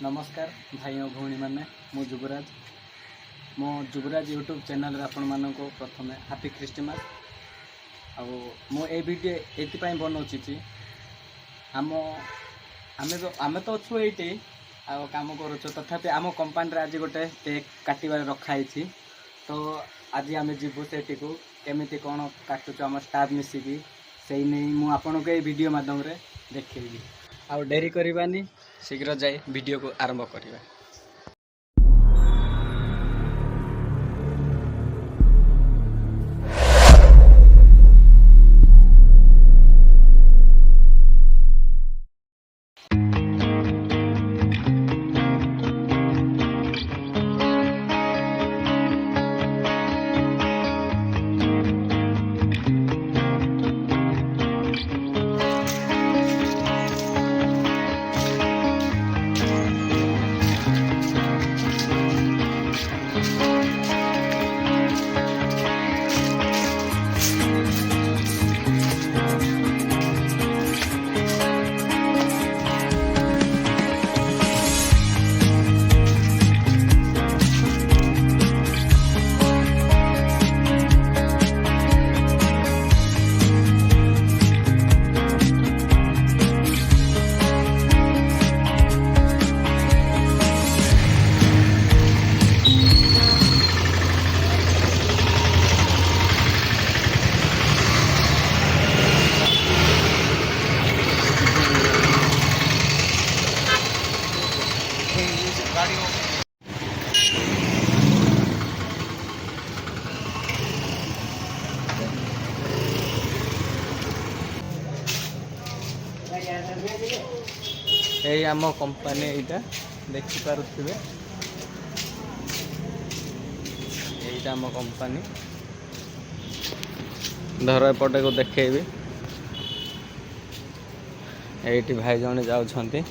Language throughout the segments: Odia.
नमस्कार भाई और भौणी मैंने मु जुबराज मो जुबराज यूट्यूब चैनल आपण को प्रथम हैप्पी क्रिसमस वीडियो ये बनाऊँगी आम आम तो अच्छु ये कम कर तथापि आम कंपानी आज गोटे केक काटबार रखाई तो आज आम जीवु से केमी कौन काटुच आम स्टाफ मिसिकी से नहीं मुझे वीडियो माध्यम देखी आउ डेरी करवानी शीघ्र जाए वीडियो को आरंभ करवा। यही आम कंपानी यहाँ देखिपे यहीटा आम कंपानी धर एपटे को देखेबी ये भाई जने जाउछंती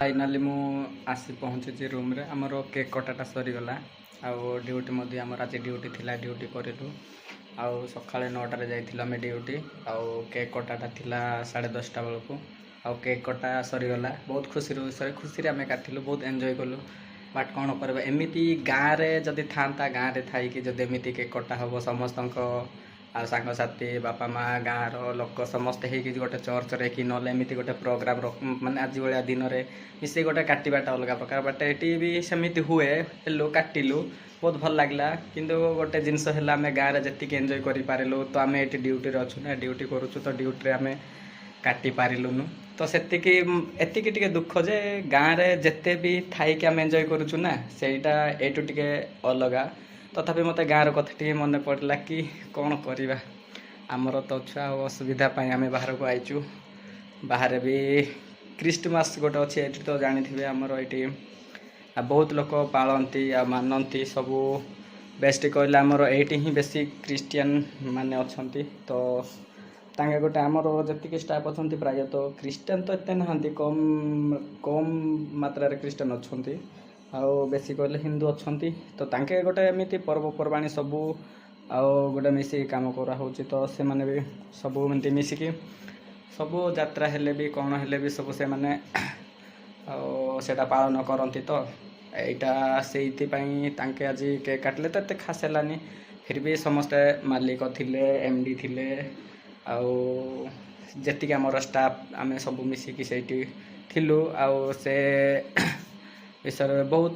फाइनाली मु आसी पहुँची रूम रे आमर केक कटाटा सरीगला आउ ड्यूटी मध्य आमर आज ड्यूटी थिला ड्यूटी करूँ आउ सका 9टार जाइल ड्यूटी आउ केक कटाटा थिला 10:30 बेलू आउ केक कटा सरीगला बहुत खुशी खुशी आम काटिलु बहुत एंजॉय कलु बट कौन करवा एमती गाँव में जदि था गाँव में थी जब एमती केक कटा हम समस्त ଆଉ ସାଙ୍ଗସାଥି ବାପା ମା ଗାଁର ଲୋକ ସମସ୍ତେ ହେଇକି ଗୋଟେ ଚର୍ଚ୍ଚରେ କି ନହେଲେ ଏମିତି ଗୋଟେ ପ୍ରୋଗ୍ରାମ ମାନେ ଆଜି ଭଳିଆ ଦିନରେ ମିଶିକି ଗୋଟେ କାଟିବାଟା ଅଲଗା ପ୍ରକାର। ବଟ୍ ଏଠି ବି ସେମିତି ହୁଏ, ହେଲୁ କାଟିଲୁ ବହୁତ ଭଲ ଲାଗିଲା। କିନ୍ତୁ ଗୋଟେ ଜିନିଷ ହେଲା ଆମେ ଗାଁରେ ଯେତିକି ଏନ୍ଜୟ କରିପାରିଲୁ, ତ ଆମେ ଏଠି ଡ୍ୟୁଟିରେ ଅଛୁ ନା, ଡ୍ୟୁଟି କରୁଛୁ, ତ ଡ୍ୟୁଟିରେ ଆମେ କାଟି ପାରିଲୁନୁ। ତ ଏତିକି ଟିକେ ଦୁଃଖ ଯେ ଗାଁରେ ଯେତେ ବି ଥାଇକି ଆମେ ଏନ୍ଜୟ କରୁଛୁ ନା, ସେଇଟା ଏଇଠୁ ଟିକେ ଅଲଗା। ତଥାପି ମୋତେ ଗାଁର କଥା ଟିକେ ମନେ ପଡ଼ିଲା କି କ'ଣ କରିବା, ଆମର ତ ଛୁଆ ଆଉ ଅସୁବିଧା ପାଇଁ ଆମେ ବାହାରକୁ ଆଇଛୁ। ବାହାରେ ବି ଖ୍ରୀଷ୍ଟମାସ ଗୋଟେ ଅଛି, ଏଠି ତ ଜାଣିଥିବେ ଆମର ଏଇଠି ବହୁତ ଲୋକ ପାଳନ୍ତି ଆଉ ମାନନ୍ତି ସବୁ। ବେଷ୍ଟ କହିଲେ ଆମର ଏଇଠି ହିଁ ବେଶୀ ଖ୍ରୀଷ୍ଟିଆନ ମାନେ ଅଛନ୍ତି। ତ ତାଙ୍କେ ଗୋଟେ ଆମର ଯେତିକି ଷ୍ଟାଫ୍ ଅଛନ୍ତି ପ୍ରାୟତଃ ଖ୍ରୀଷ୍ଟିଆନ ତ ଏତେ ନାହାନ୍ତି, କମ୍ ମାତ୍ରାରେ ଖ୍ରୀଷ୍ଟିଆନ ଅଛନ୍ତି, ଆଉ ବେଶୀ କହିଲେ ହିନ୍ଦୁ ଅଛନ୍ତି। ତ ତାଙ୍କେ ଗୋଟେ ଏମିତି ପର୍ବପର୍ବାଣି ସବୁ ଆଉ ଗୋଟେ ମିଶିକି କାମ କରାହେଉଛି। ତ ସେମାନେ ବି ସବୁ ଏମିତି ମିଶିକି ସବୁ ଯାତ୍ରା ହେଲେ ବି କ'ଣ ହେଲେ ବି ସବୁ ସେମାନେ ଆଉ ସେଇଟା ପାଳନ କରନ୍ତି। ତ ଏଇଟା ସେଇଥିପାଇଁ ତାଙ୍କେ ଆଜି କେକ୍ କାଟିଲେ ତ ଏତେ ଖାସ୍ ହେଲାନି। ଫିର୍ ବି ସମସ୍ତେ ମାଲିକ ଥିଲେ, MD ଥିଲେ, ଆଉ ଯେତିକି ଆମର ଷ୍ଟାଫ୍ ଆମେ ସବୁ ମିଶିକି ସେଇଠି ଥିଲୁ। ଆଉ ସେ ବିଷୟରେ ବହୁତ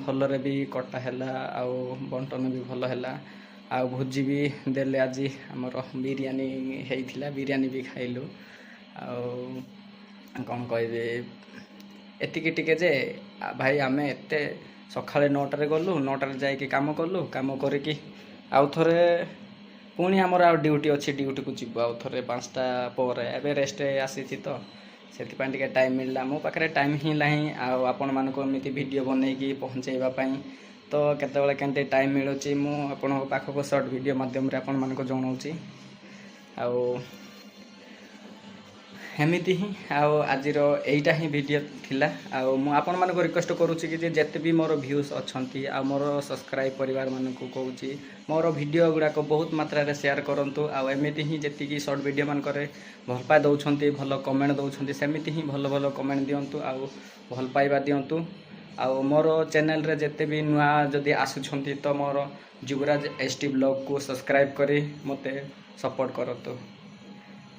ଭଲରେ ବି କଟା ହେଲା, ଆଉ ବଣ୍ଟନ ବି ଭଲ ହେଲା, ଆଉ ଭୋଜି ବି ଦେଲେ। ଆଜି ଆମର ବିରିୟାନୀ ହେଇଥିଲା, ବିରିୟାନୀ ବି ଖାଇଲୁ। ଆଉ କ'ଣ କହିବି, ଏତିକି ଟିକେ ଯେ ଭାଇ ଆମେ ଏତେ ସକାଳେ 9ଟାରେ ଗଲୁ, 9ଟାରେ ଯାଇକି କାମ କଲୁ, କାମ କରିକି ଆଉ ଥରେ ପୁଣି ଆମର ଆଉ ଡ୍ୟୁଟି ଅଛି, ଡ୍ୟୁଟିକୁ ଯିବୁ ଆଉ ଥରେ 5ଟା ପରେ। ଏବେ ରେଷ୍ଟ ଆସିଛି ତ ସେଥିପାଇଁ ଟିକେ ଟାଇମ୍ ମିଳିଲା। ମୋ ପାଖରେ ଟାଇମ୍ ହିଁ ନାହିଁ ଆଉ ଆପଣମାନଙ୍କୁ ଏମିତି ଭିଡ଼ିଓ ବନେଇକି ପହଞ୍ଚାଇବା ପାଇଁ। ତ କେତେବେଳେ କେମିତି ଟାଇମ୍ ମିଳୁଛି ମୁଁ ଆପଣଙ୍କ ପାଖକୁ ସର୍ଟ ଭିଡ଼ିଓ ମାଧ୍ୟମରେ ଆପଣମାନଙ୍କୁ ଜଣାଉଛି। ଆଉ ଏମିତି ହିଁ ଆଉ ଆଜିର ଏଇଟା ହିଁ ଭିଡ଼ିଓ ଥିଲା। ଆଉ ମୁଁ ଆପଣମାନଙ୍କୁ ରିକ୍ୱେଷ୍ଟ କରୁଛି କି ଯେ ଯେତେ ବି ମୋର ଭ୍ୟୁଜ୍ ଅଛନ୍ତି ଆଉ ମୋର ସବସ୍କ୍ରାଇବ୍ ପରିବାରମାନଙ୍କୁ କହୁଛି, ମୋର ଭିଡ଼ିଓ ଗୁଡ଼ାକ ବହୁତ ମାତ୍ରାରେ ସେୟାର କରନ୍ତୁ। ଆଉ ଏମିତି ହିଁ ଯେତିକି ସର୍ଟ ଭିଡ଼ିଓ ମାନଙ୍କରେ ଭଲ ପାଇ ଦେଉଛନ୍ତି, ଭଲ କମେଣ୍ଟ ଦେଉଛନ୍ତି, ସେମିତି ହିଁ ଭଲ ଭଲ କମେଣ୍ଟ ଦିଅନ୍ତୁ ଆଉ ଭଲ ପାଇବା ଦିଅନ୍ତୁ। ଆଉ ମୋର ଚ୍ୟାନେଲରେ ଯେତେ ବି ନୂଆ ଯଦି ଆସୁଛନ୍ତି ତ ମୋର ଯୁବରାଜ ST ବ୍ଲଗ୍କୁ ସବସ୍କ୍ରାଇବ୍ କରି ମୋତେ ସପୋର୍ଟ କରନ୍ତୁ।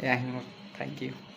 ଏହା ହିଁ ମୋର ଥ୍ୟାଙ୍କ ୟୁ।